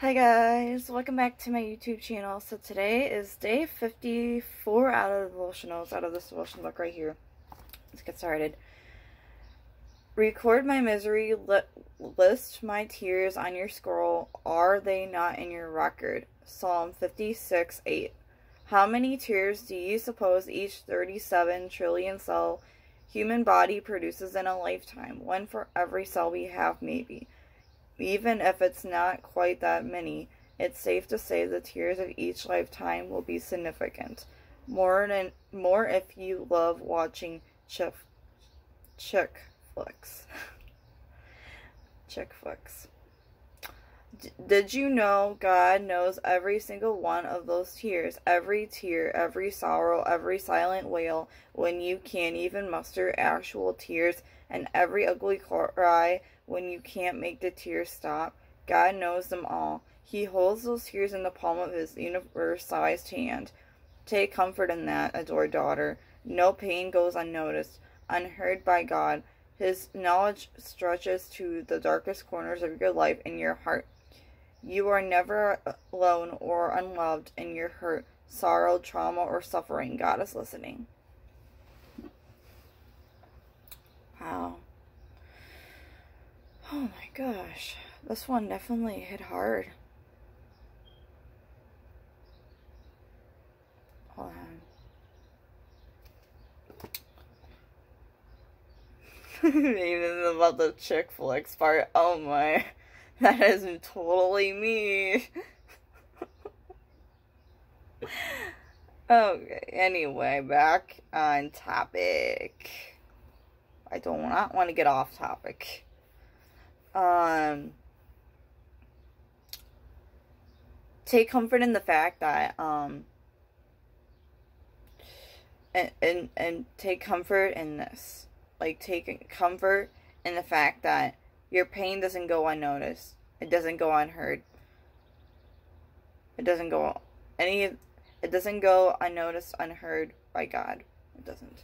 Hi guys, welcome back to my YouTube channel. So today is day 54 out of this devotional book right here. Let's get started. Record my misery, list my tears on your scroll. Are they not in your record? Psalm 56:8. How many tears do you suppose each 37 trillion cell human body produces in a lifetime? One for every cell we have, maybe. Even if it's not quite that many, it's safe to say the tears of each lifetime will be significant. More if you love watching chick flicks. Chick flicks. Did you know God knows every single one of those tears? Every tear, every sorrow, every silent wail when you can't even muster actual tears, and every ugly cry when you can't make the tears stop. God knows them all. He holds those tears in the palm of his universe-sized hand. Take comfort in that, adored daughter. No pain goes unnoticed, unheard by God. His knowledge stretches to the darkest corners of your life and your heart. You are never alone or unloved in your hurt, sorrow, trauma, or suffering. God is listening. Wow. Oh my gosh. This one definitely hit hard. Hold on. Even about the chick flicks part. Oh my. That is totally me. Okay, anyway, back on topic. I do not want to get off topic. Take comfort in the fact that, and take comfort in this. Like, take comfort in the fact that your pain doesn't go unnoticed. It doesn't go unheard. It doesn't go unnoticed, unheard by God. It doesn't.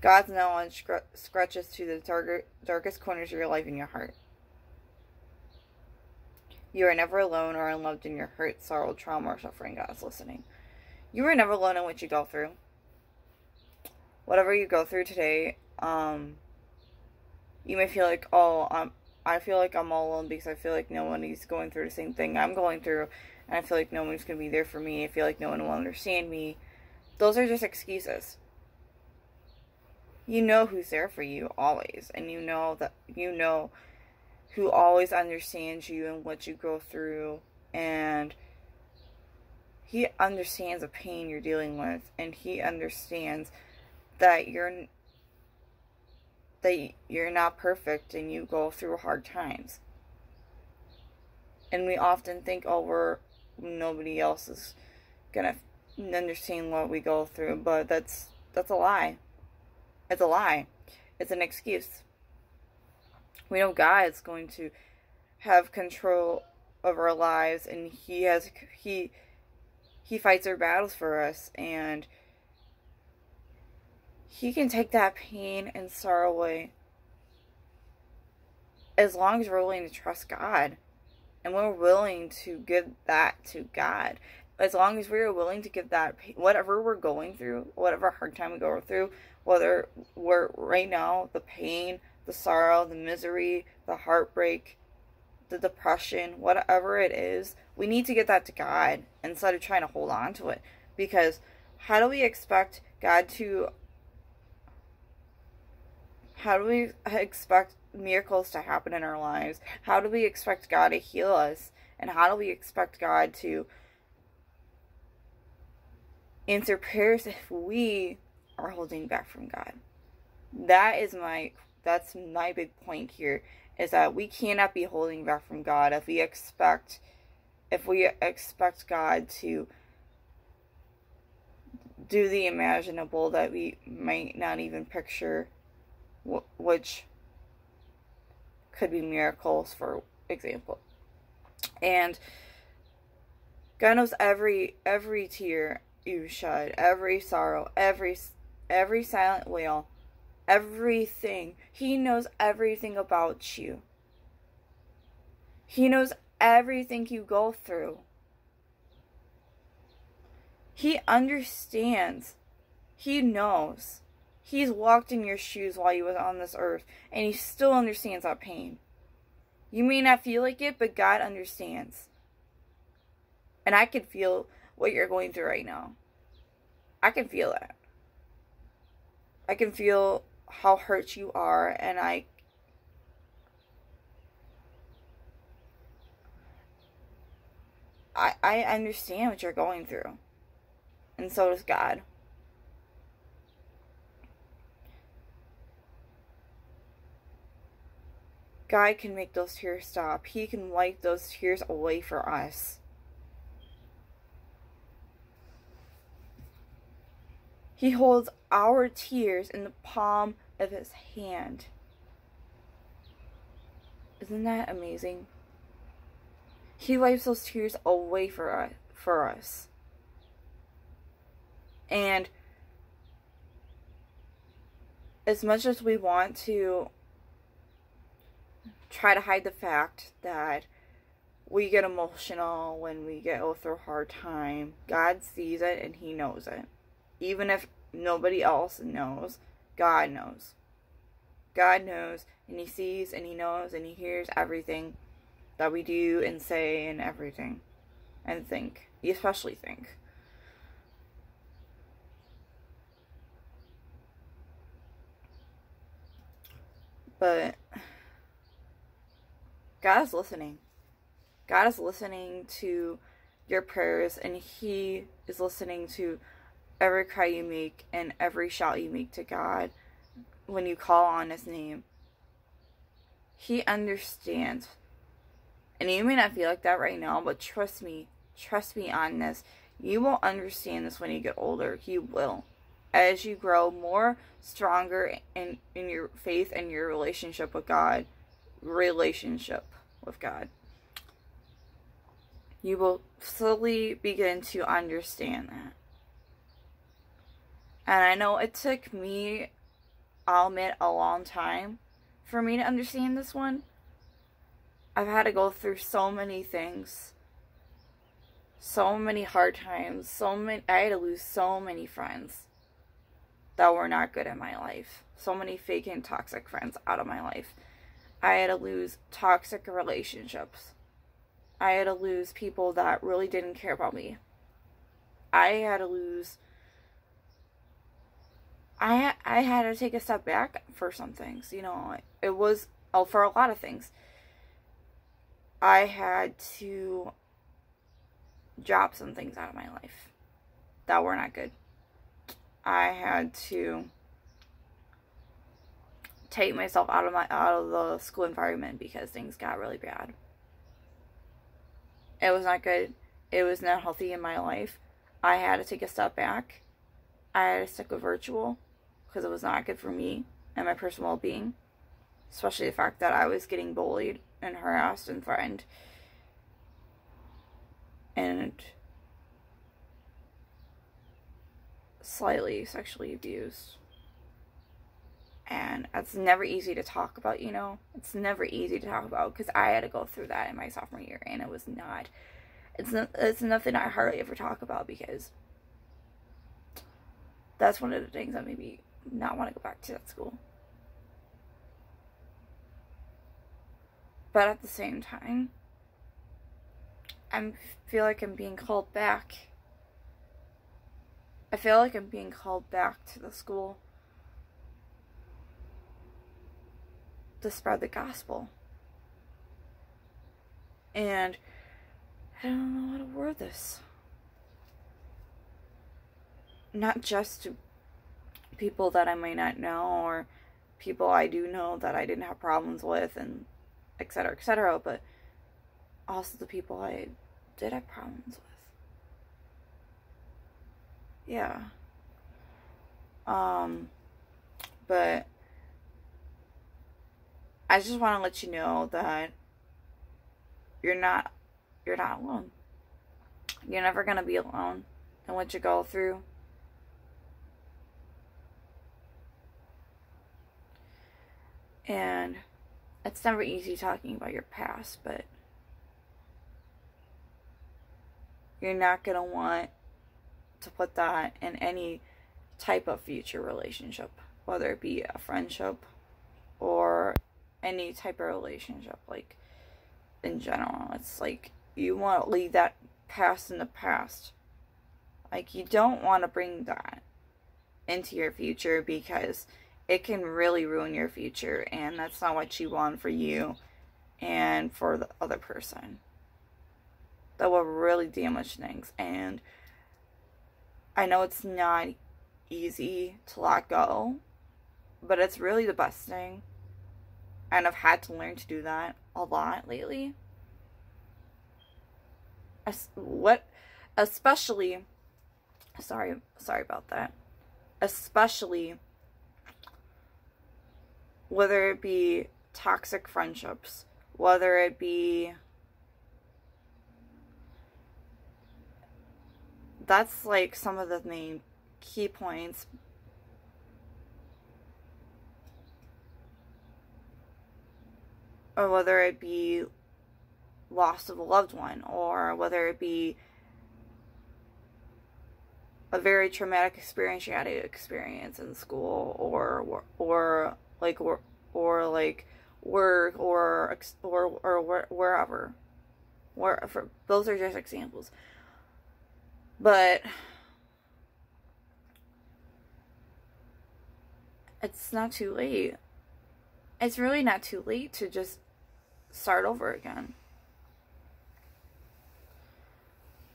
God's knowledge scratches to the darkest corners of your life and your heart. You are never alone or unloved in your hurt, sorrow, trauma, or suffering. God is listening. You are never alone in what you go through. Whatever you go through today, you may feel like, I feel like I'm all alone because I feel like no one is going through the same thing I'm going through, and I feel like no one's going to be there for me. I feel like no one will understand me. Those are just excuses. You know who's there for you always, and you know who always understands you and what you go through, and he understands the pain you're dealing with, and he understands that you're not perfect and you go through hard times. And we often think, nobody else is gonna understand what we go through, but that's a lie. It's a lie. It's an excuse. We know God is going to have control of our lives, and He fights our battles for us, and He can take that pain and sorrow away as long as we're willing to trust God, and we're willing to give that to God. As long as we are willing to give that, whatever we're going through, whatever hard time we go through, whether we're right now, the pain, the sorrow, the misery, the heartbreak, the depression, whatever it is, we need to get that to God instead of trying to hold on to it. Because how do we expect miracles to happen in our lives? How do we expect God to heal us? And how do we expect God to answer prayers if we are holding back from God? That's my big point here, is that we cannot be holding back from God if we expect God to do the imaginable that we might not even picture, which could be miracles, for example. And God knows every tear you shed, every sorrow, every silent wail, everything. He knows everything about you. He knows everything you go through. He understands. He knows. He's walked in your shoes while you was on this earth, and he still understands that pain. You may not feel like it, but God understands. And I can feel what you're going through right now. I can feel that. I can feel how hurt you are, and I understand what you're going through. And so does God. God can make those tears stop. He can wipe those tears away for us. He holds our tears in the palm of his hand. Isn't that amazing? He wipes those tears away for us. And as much as we want to try to hide the fact that we get emotional when we go through a hard time, God sees it and he knows it. Even if nobody else knows, God knows. God knows, and he sees and he knows and he hears everything that we do and say and everything. And think. Especially think. But God is listening. God is listening to your prayers, and he is listening to every cry you make and every shout you make to God when you call on his name. He understands. And you may not feel like that right now, but trust me on this. You will understand this when you get older. You will. As you grow more stronger in your faith and your relationship with God, you will slowly begin to understand that. And I know it took me, I'll admit, a long time for me to understand this one. I've had to go through so many things. So many hard times. I had to lose so many friends that were not good in my life. So many fake and toxic friends out of my life. I had to lose toxic relationships. I had to lose people that really didn't care about me. I had to take a step back for some things, it was, for a lot of things. I had to drop some things out of my life that were not good. I had to take myself out of the school environment because things got really bad. It was not good. It was not healthy in my life. I had to take a step back. I had to stick with virtual because it was not good for me and my personal well-being. Especially the fact that I was getting bullied and harassed and threatened. And slightly sexually abused. And it's never easy to talk about, It's never easy to talk about because I had to go through that in my sophomore year, and it was not. It's nothing I hardly ever talk about because that's one of the things that made me not want to go back to that school. But at the same time, I feel like I'm being called back. I feel like I'm being called back to the school to spread the gospel. And I don't know how to word this. Not just to people that I might not know, or people I do know that I didn't have problems with, and etc., but also the people I did have problems with. Yeah. But I just want to let you know that you're not alone. You're never going to be alone in what you go through. And it's never easy talking about your past, but you're not going to want to put that in any type of future relationship, whether it be a friendship or any type of relationship, like in general. It's like you want to leave that past in the past. Like, you don't want to bring that into your future, because it can really ruin your future, and that's not what you want for you and for the other person. That will really damage things. And I know it's not easy to let go, but it's really the best thing. And I've had to learn to do that a lot lately. Especially, sorry about that. Especially whether it be toxic friendships, whether it be, that's like some of the main key points. Or whether it be loss of a loved one, or whether it be a very traumatic experience you had to experience in school, or like work, or wherever. Those are just examples. But it's not too late. It's really not too late to just start over again.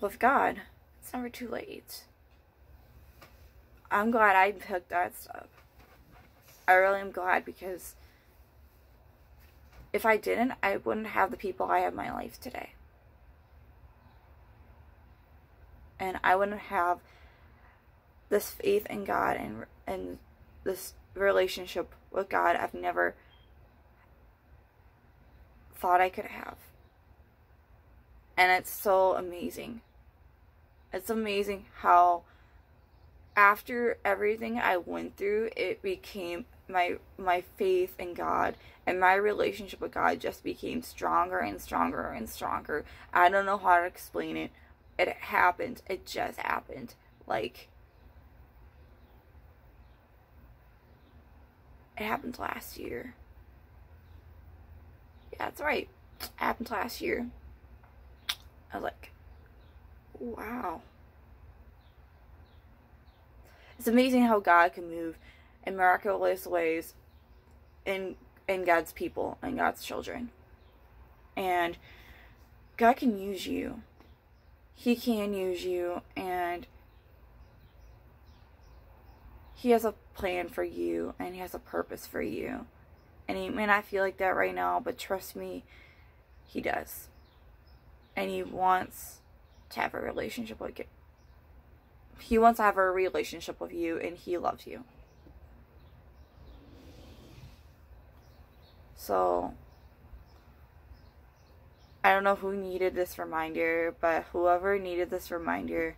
With God, it's never too late. I'm glad I picked that stuff. I really am glad, because if I didn't, I wouldn't have the people I have in my life today. And I wouldn't have this faith in God and this relationship with God I've never thought I could have. And it's so amazing. It's amazing how after everything I went through, it became my faith in God and my relationship with God just became stronger and stronger and stronger. I don't know how to explain it. It happened. It just happened. Like, it happened last year. Yeah, that's right. It happened last year. I was like, wow. It's amazing how God can move in miraculous ways in God's people and God's children. And God can use you. He can use you, and He has a plan for you, and He has a purpose for you. And He may not feel like that right now, but trust me, He does. And He wants to have a relationship with you. He wants to have a relationship with you, and He loves you. So, I don't know who needed this reminder, but whoever needed this reminder,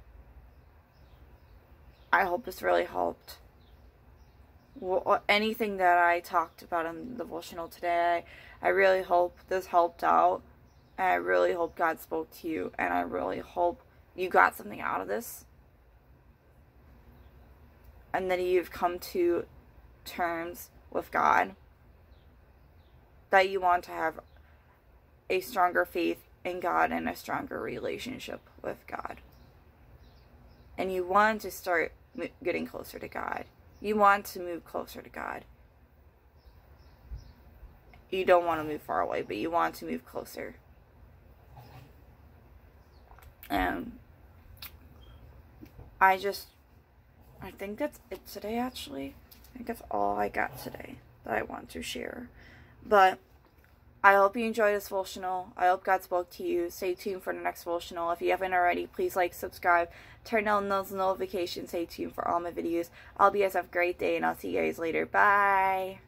I hope this really helped. Anything that I talked about in the devotional today, I really hope this helped out. And I really hope God spoke to you. And I really hope you got something out of this. And that you've come to terms with God. That you want to have a stronger faith in God and a stronger relationship with God. And you want to start getting closer to God. You want to move closer to God. You don't want to move far away, but you want to move closer. And I think that's it today, actually. I think that's all I got today that I want to share. But I hope you enjoyed this devotional. I hope God spoke to you. Stay tuned for the next devotional. If you haven't already, please like, subscribe, turn on those notifications. Stay tuned for all my videos. I hope you guys have a great day, and I'll see you guys later. Bye!